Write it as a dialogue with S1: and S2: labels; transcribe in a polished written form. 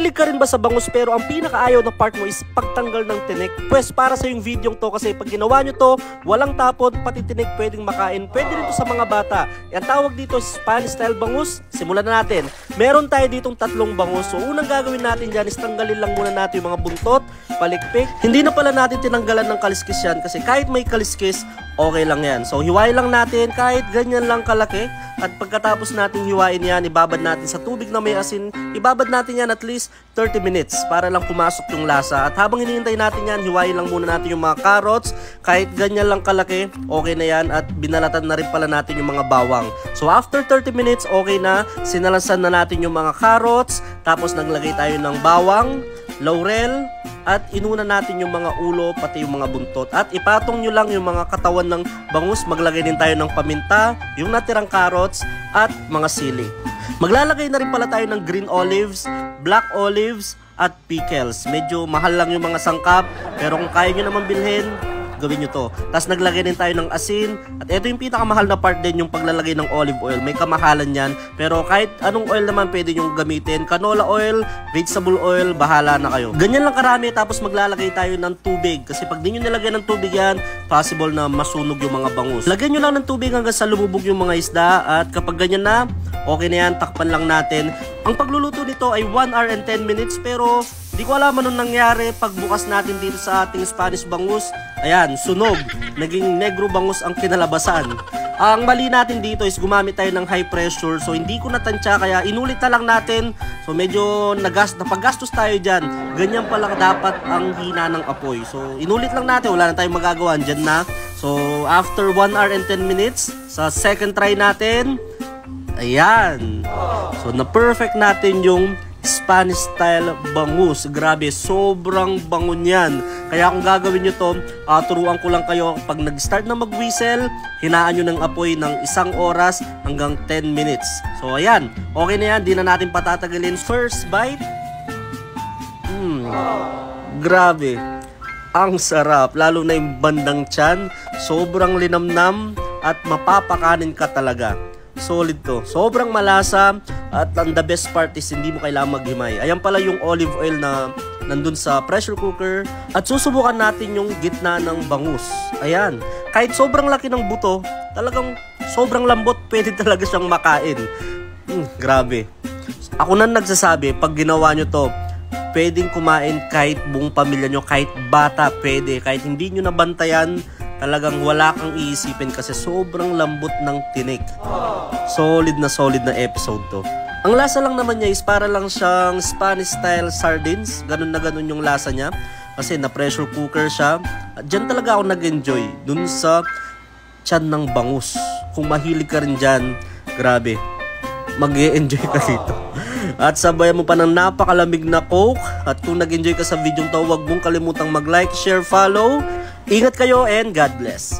S1: Mahilig ka rin ba sa bangus pero ang pinakaayaw na part mo is pagtanggal ng tinik? Pwes para sa yung video to kasi pag ginawa nyo to, walang tapon, pati tinik pwedeng makain. Pwede rin to sa mga bata. Yan tawag dito Spanish style bangus. Simulan na natin. Meron tayo ditong 3 bangus. So unang gagawin natin dyan is tanggalin lang muna natin yung mga buntot, palikpik. Hindi na pala natin tinanggalan ng kaliskis yan kasi kahit may kaliskis, okay lang yan. So hiwain lang natin kahit ganyan lang kalaki. At pagkatapos natin hiwain yan, ibabad natin sa tubig na may asin. Ibabad natin yan at least 30 minutes para lang pumasok yung lasa. At habang hinihintay natin yan, hiwain lang muna natin yung mga carrots. Kahit ganyan lang kalaki, okay na yan. At binalatan na rin pala natin yung mga bawang. So after 30 minutes, okay na. Sinalasan na natin yung mga carrots. Tapos naglagay tayo ng bawang, laurel, at inuna natin yung mga ulo pati yung mga buntot. At ipatong nyo lang yung mga katawan ng bangus. Maglagay din tayo ng paminta, yung natirang carrots, at mga sili. Maglalagay na rin pala tayo ng green olives, black olives, at pickles. Medyo mahal lang yung mga sangkap, pero kung kaya nyo naman bilhin, gawin nyo to. Tapos naglagay din tayo ng asin. At ito yung pinakamahal na part din, yung paglalagay ng olive oil. May kamahalan yan. Pero kahit anong oil naman pwede nyo gamitin. Canola oil, vegetable oil, bahala na kayo. Ganyan lang karami. Tapos maglalagay tayo ng tubig. Kasi pag di nyo nilagay ng tubig yan, possible na masunog yung mga bangus. Lagyan nyo lang ng tubig hanggang sa lumubog yung mga isda. At kapag ganyan na, okay na yan. Takpan lang natin. Ang pagluluto nito ay 1 hour and 10 minutes. Pero di ko alam anong nangyari pagbukas natin dito sa ating Spanish bangus. Ayan, sunog. Naging negro bangus ang kinalabasan. Ang mali natin dito is gumamit tayo ng high pressure. So hindi ko natansya kaya inulit na lang natin. So medyo napaggastos tayo dyan. Ganyan pala dapat ang hina ng apoy. So inulit lang natin. Wala na tayong magagawa. Dyan na. So after 1 hour and 10 minutes, sa second try natin, ayan. So na-perfect natin yung Spanish style bangus. Grabe, sobrang bango niyan. Kaya kung gagawin nyo to, turuan ko lang kayo, pag nag-start na mag-whistle, hinaan nyo ng apoy ng 1 oras hanggang 10 minutes. So ayan, okay na yan, di na natin patatagalin. First bite, grabe, ang sarap. Lalo na yung bandang tiyan, sobrang linamnam at mapapakanin ka talaga. Solid to. Sobrang malasa at ang the best part is hindi mo kailangan maghimay. Ayan pala yung olive oil na nandun sa pressure cooker. At susubukan natin yung gitna ng bangus. Ayan. Kahit sobrang laki ng buto, talagang sobrang lambot, pwede talaga siyang makain. Grabe. Ako na nagsasabi, pag ginawa nyo to, pwedeng kumain kahit buong pamilya nyo, kahit bata, pwede. Kahit hindi nyo nabantayan, talagang wala kang iisipin kasi sobrang lambot ng tinik. Solid na episode to. Ang lasa lang naman niya is para lang siyang Spanish style sardines. Ganun na ganun yung lasa niya. Kasi na pressure cooker siya. At dyan talaga ako nag-enjoy. Dun sa tiyan ng bangus. Kung mahilig ka rin dyan, grabe. Mag-e-enjoy ka dito. At sabayan mo pa ng napakalamig na Coke. At kung nag-enjoy ka sa video to, huwag mong kalimutang mag-like, share, follow. Ingat kayo and God bless.